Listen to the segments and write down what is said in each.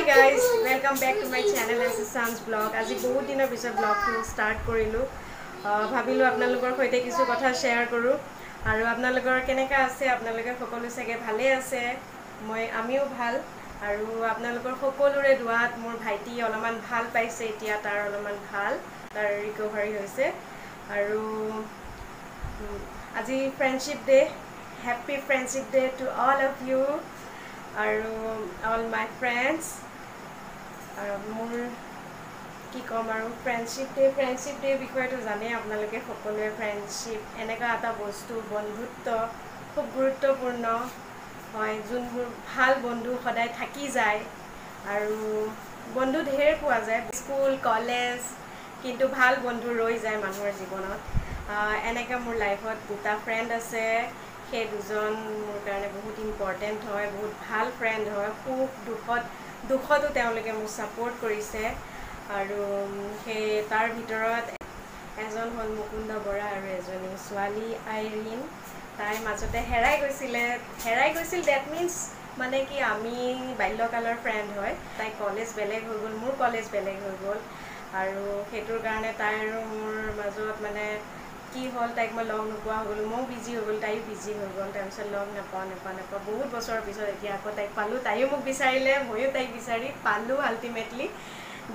guys, welcome back to my channel as a Sans vlog. আজি বহুত দিনৰ পিছত vlogটো স্টাৰ্ট কৰিলো। ভাবিলো আপোনালোকৰ সৈতে কিছু কথা শেয়াৰ কৰো আৰু আপোনালোকৰ কেনেকা আছে আপোনালোকে সকলো চাগে ভালে আছে আমিও ভাল আৰু আপোনালোকৰ সকলোৰে দুৱাত মোৰ ভাইটি অলমান ভাল পাইছে এতিয়া তাৰ অলমান ভাল তাৰ ৰিকভাৰি হৈছে আৰু আজি friendship day happy friendship day to all of you আৰু all my friends মোৰ কি কম আৰু ফ্ৰেণ্ডশিপ ডে বিষয়টো জানে আপোনালোকে সকলোৱে ফ্ৰেণ্ডশিপ এনেকা এটা বস্তু বন্ধুত্ব খুব গুৰুত্বপূৰ্ণ হয় যোনবোৰ ভাল বন্ধু সদায় থাকি যায় আৰু বন্ধু ঢেৰ পোৱা যায় স্কুল কলেজ কিন্তু ভাল বন্ধু ৰৈ যায় মানুহৰ জীৱনত এনেকা মোৰ লাইফত দুটা ফ্ৰেণ্ড আছে সেই দুজন মোৰ কাৰণে বহুত ইম্পৰ্টেণ্ট হয় বহুত ভাল ফ্ৰেণ্ড হয় খুব দুখতো তেওঁলোকে মোক ছাপোৰ্ট কৰিছে আৰু সেই তাৰ ভিতৰত এজন হ'ল মুকুন্দ বৰা আৰু এজনী ছোৱালী আইৰিন তাই মাজতে হেৰাই গৈছিল ডেট মিন্স মানে কি আমি বাল্যকালৰ ফ্ৰেণ্ড হয় তাই কলেজ বেলেগ হৈ গ'ল মোৰ কলেজ বেলেগ হৈ গ'ল আৰু সেইটোৰ কাৰণে তাই আৰু মোৰ মাজত মানে কি হল তাইক মই লগ নোপোৱা হল মই বিজি হৈ গ'ল তাইও বিজি হৈ গ'ল তাৰপিছত লগ নাপাওঁ বহুত বছৰৰ পিছত এতিয়া আকৌ তাইক পালোঁ তাইও মোক বিচাৰিলে ময়ো তাইক বিচাৰি পালোঁ আল্টিমেটলি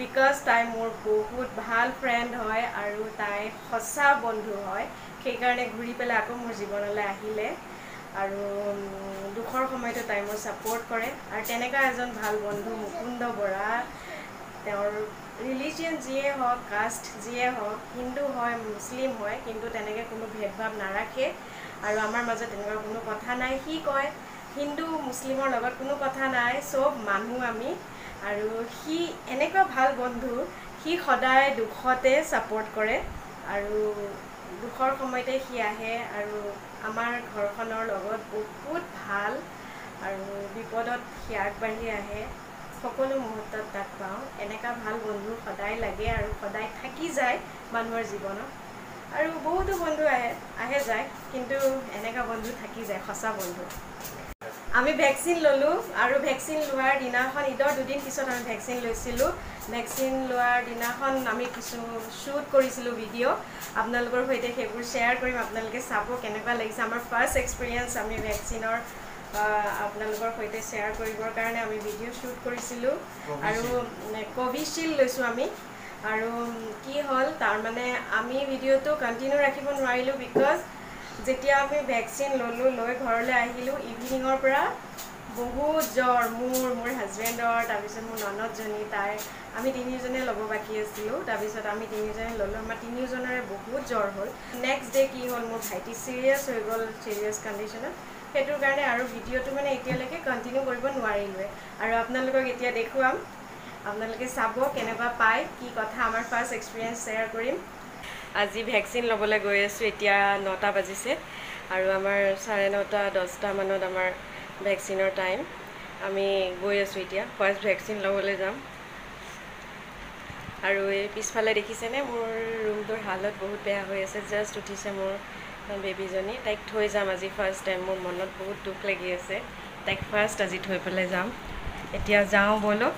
বিকজ তাই মোৰ বহুত ভাল ফ্ৰেণ্ড হয় আৰু তাই সঁচা বন্ধু হয় সেইকাৰণে ঘূৰি পেলাই আকৌ মোৰ জীৱনলৈ আহিলে আৰু দুখৰ সময়তো তাই মোৰ ছাপোৰ্ট কৰে আৰু তেনেকুৱা এজন ভাল বন্ধু মুকুন্দ বৰা তেওঁৰ ৰিলিজিয়ন যিয়ে হওক কাষ্ট যিয়ে হওক হিন্দু হয় মুছলিম হয় কিন্তু তেনেকৈ কোনো ভেদভাৱ নাৰাখে আৰু আমাৰ মাজত তেনেকুৱা কোনো কথা নাই সি কয় হিন্দু মুছলিমৰ লগত কোনো কথা নাই চব মানুহ আমি আৰু সি এনেকুৱা ভাল বন্ধু সি সদায় দুখতে ছাপোৰ্ট কৰে আৰু দুখৰ সময়তে সি আহে আৰু আমাৰ ঘৰখনৰ লগত বহুত ভাল আৰু বিপদত সি আগবাঢ়ি আহে সকলো মুহূৰ্তত তাক পাওঁ এনেকা ভাল বন্ধু সদায় লাগে আৰু সদায় থাকি যায় মানুহৰ জীৱনত আৰু বহুতো বন্ধু আহে যায় কিন্তু এনেকা বন্ধু থাকি যায় সঁচা বন্ধু আমি ভেকচিন ললো আৰু ভেকচিন লোৱাৰ দিনাখন ঈদৰ দুদিন পিছত আমি ভেকচিন লৈছিলোঁ ভেকচিন লোৱাৰ দিনাখন আমি কিছু শ্বুট কৰিছিলোঁ ভিডিঅ' আপোনালোকৰ সৈতে সেইবোৰ শ্বেয়াৰ কৰিম আপোনালোকে চাব কেনেকুৱা লাগিছে আমাৰ ফাৰ্ষ্ট এক্সপিৰিয়েঞ্চ আমি ভেকচিনৰ আপোনালোকৰ সৈতে শ্বেয়াৰ কৰিবৰ কাৰণে আমি ভিডিঅ' শ্বুট কৰিছিলোঁ আৰু কোভিশ্বিল্ড লৈছোঁ আমি আৰু কি হ'ল তাৰমানে আমি ভিডিঅ'টো কণ্টিনিউ ৰাখিব নোৱাৰিলোঁ বিকজ যেতিয়া আমি ভেকচিন ল'লোঁ লৈ ঘৰলৈ আহিলোঁ ইভিনিঙৰ পৰা বহুত জ্বৰ মোৰ হাজবেণ্ডৰ তাৰপিছত মোৰ ননদজনী তাই আমি তিনিজনে ল'ব বাকী আছিলোঁ তাৰপিছত আমি তিনিজনে ল'লোঁ আমাৰ তিনিওজনৰে বহুত জ্বৰ হ'ল নেক্সট ডে কি হ'ল মোৰ ভাইটি চিৰিয়াছ হৈ গ'ল চিৰিয়াছ কণ্ডিশ্যনত সেইটোৰ কাৰণে আৰু ভিডিঅ'টো মানে এতিয়ালৈকে কণ্টিনিউ কৰিব নোৱাৰিলোৱে আৰু আপোনালোকক এতিয়া দেখুৱাম আপোনালোকে চাব কেনেকুৱা পায় কি কথা আমাৰ ফাৰ্ষ্ট এক্সপিৰিয়েঞ্চ শ্বেয়াৰ কৰিম আজি ভেকচিন ল'বলৈ গৈ আছোঁ এতিয়া 9টা বাজিছে আৰু আমাৰ 9:30 10টা মানত আমাৰ ভেকচিনৰ টাইম আমি গৈ আছোঁ এতিয়া ফাৰ্ষ্ট ভেকচিন ল'বলৈ যাম আৰু এই পিছফালে দেখিছেনে মোৰ ৰুমটোৰ হালত বহুত বেয়া হৈ আছে জাষ্ট উঠিছে মোৰ বেবীজনী তাইক থৈ যাম আজি ফাৰ্ষ্ট টাইম মোৰ মনত বহুত দুখ লাগি আছে তাইক ফাৰ্ষ্ট আজি থৈ পেলাই যাম এতিয়া যাওঁ বলক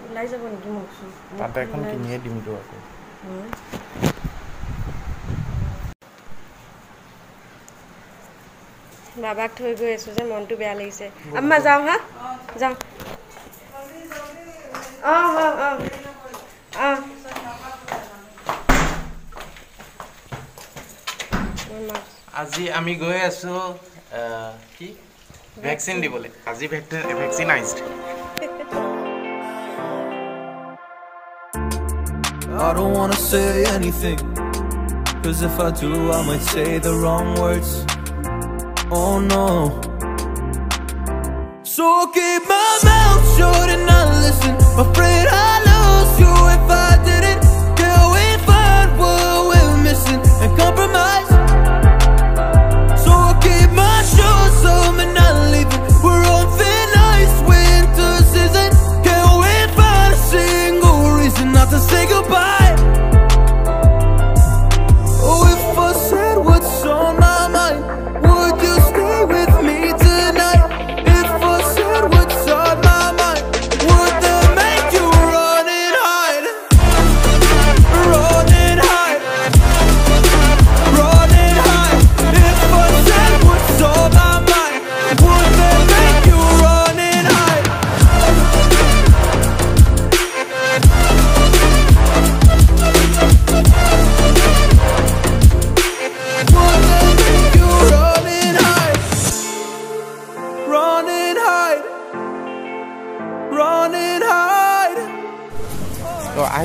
ওলাই যাব নেকি মোকচোন তাতে এখন কিনিয়ে দিম তো আকৌ বাবাক থৈ গৈ আছোঁ যে মনটো বেয়া লাগিছে আম্মা যাওঁ হা যাওঁ আজি আমি গৈ আছোঁ কি ভেকচিন দিবলৈ আজি ভেকচিনাইজড I don't wanna say anything, 'cause if I do I might say the wrong words. Oh no. So I'll keep my mouth shut and not listen. Afraid I'd lose you if I didn't. Can we find what we're missing and compromise? So I'll keep my shoes on and not leaving. We're on thin ice, winter season. Can we find a single reason not to say goodbye? Oh, if I said what's on my mind,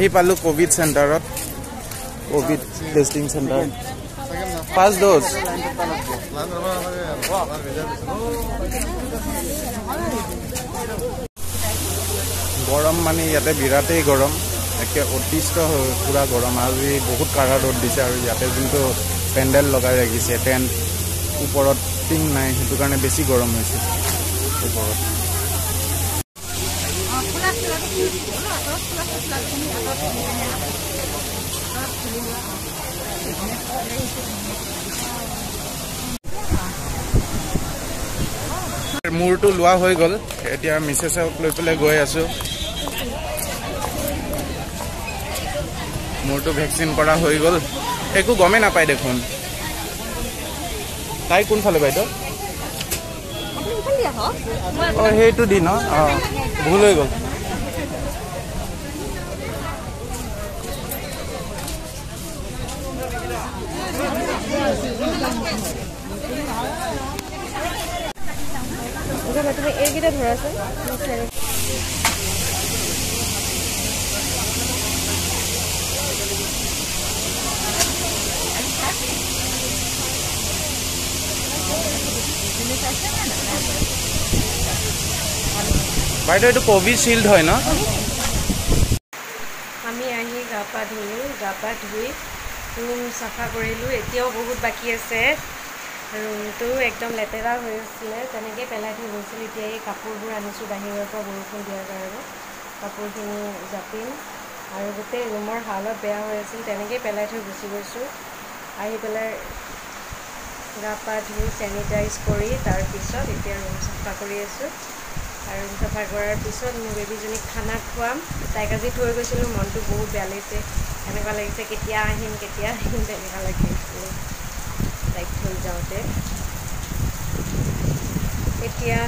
আহি পালো covid সেন্টাৰত covid testing centre first dose গৰম মানে ইয়াতে বিৰাটেই গৰম একে অতিষ্ঠ পুৰা গৰম আজি বহুত কাঢ়া ৰ'দ দিছে আৰু ইয়াতে যোনটো পেণ্ডেল লগাই ৰাখিছে টেণ্ট ওপৰত টিং নাই সেইটো কাৰণে বেছি গৰম হৈছে ওপৰত মূৰটো লোৱা হৈ গ'ল এতিয়া মিছেছক লৈ পেলাই গৈ আছো মূৰটো ভেকচিন কৰা হৈ গ'ল একো গমে নাপায় দেখোন তাই কোনফালে বাইদেউ সেইটো দি ন ভুল হৈ গ'ল তুমি এইকেইটা ধৰাচোন বাইদেউ এইটো কোভিচিল্ড হয় ন আমি আহি গা পা ধুলোঁ গা পা ধুই ৰুম চাফা কৰিলোঁ এতিয়াও বহুত বাকী আছে ৰুমটো একদম লেতেৰা হৈ আছিলে তেনেকৈ পেলাই থৈ গৈছিলোঁ এতিয়া এই কাপোৰবোৰ আনিছোঁ বাহিৰৰ পৰা বৰষুণ দিয়াৰ কাৰণে কাপোৰখিনি জাপিম আৰু গোটেই ৰুমৰ হালত বেয়া হৈ আছিল তেনেকৈ পেলাই থৈ গুচি গৈছোঁ আহি পেলাই গা পা ধুই চেনিটাইজ কৰি তাৰপিছত এতিয়া ৰুম চাফা কৰি আছোঁ আৰু ৰুম চাফা কৰাৰ পিছত মোৰ বেবীজনীক খানা খুৱাম তাইক আজি থৈ গৈছিলোঁ মনটো বহুত বেয়া লাগিছে এনেকুৱা লাগিছে কেতিয়া আহিম তেনেকুৱা লাগিছিলে তাইক থৈ যাওঁতে এতিয়া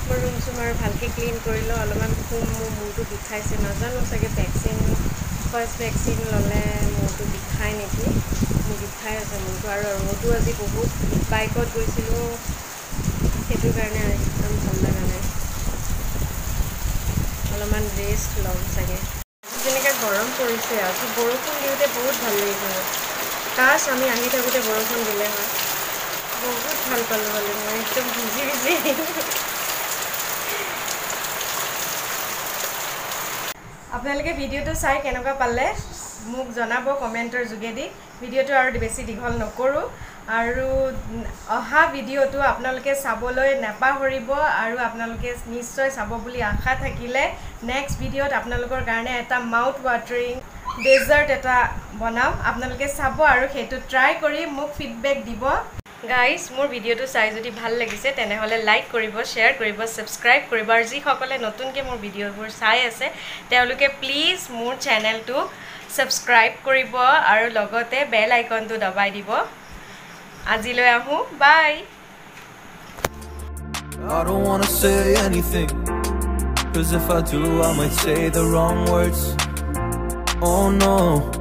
মোৰ ৰুম চুম আৰু ভালকৈ ক্লিন কৰিলোঁ অলপমান শুম মোৰ মূৰটো বিষাইছে নাজানো চাগে ফাৰ্ষ্ট ভেকচিন ল'লে মূৰটো বিষাই নেকি মোৰ বিষাই আছে মূৰটো আৰু ৰ'দো আজি বহুত বাইকত গৈছিলোঁ সেইটো কাৰণে একদম ভাল লগা নাই অলপমান ৰেষ্ট ল'ম চাগে যেনেকৈ গৰম পৰিছে আজি বৰষুণ দিওঁতে বহুত ভাল লাগিছে কাশ আমি আহি থাকোঁতে বৰষুণ দিলে হয় বহুত ভাল পালোঁ হ'লে মই একদম ভিজি আপোনালোকে ভিডিঅ'টো চাই কেনেকুৱা পালে মোক জনাব কমেণ্টৰ যোগেদি ভিডিঅ'টো আৰু বেছি দীঘল নকৰোঁ আৰু অহা ভিডিঅ'টো আপোনালোকে চাবলৈ নাপাহৰিব আৰু আপোনালোকে নিশ্চয় চাব বুলি আশা থাকিলে নেক্সট ভিডিঅ'ত আপোনালোকৰ কাৰণে এটা মাউথ ৱাটাৰিং ডেজাৰ্ট এটা বনাম আপোনালোকে চাব আৰু সেইটো ট্ৰাই কৰি মোক ফিডবেক দিব গাইজ মোৰ ভিডিঅ'টো চাই যদি ভাল লাগিছে তেনেহ'লে লাইক কৰিব শ্বেয়াৰ কৰিব ছাবস্ক্ৰাইব কৰিব আৰু যিসকলে নতুনকৈ মোৰ ভিডিঅ'বোৰ চাই আছে তেওঁলোকে প্লিজ মোৰ চেনেলটো ছাবস্ক্ৰাইব কৰিব আৰু লগতে বেল আইকনটো দবাই দিব আজিলৈ আহোঁ বাই I don't wanna say anything, 'cause if I do I might say the wrong words. Oh no.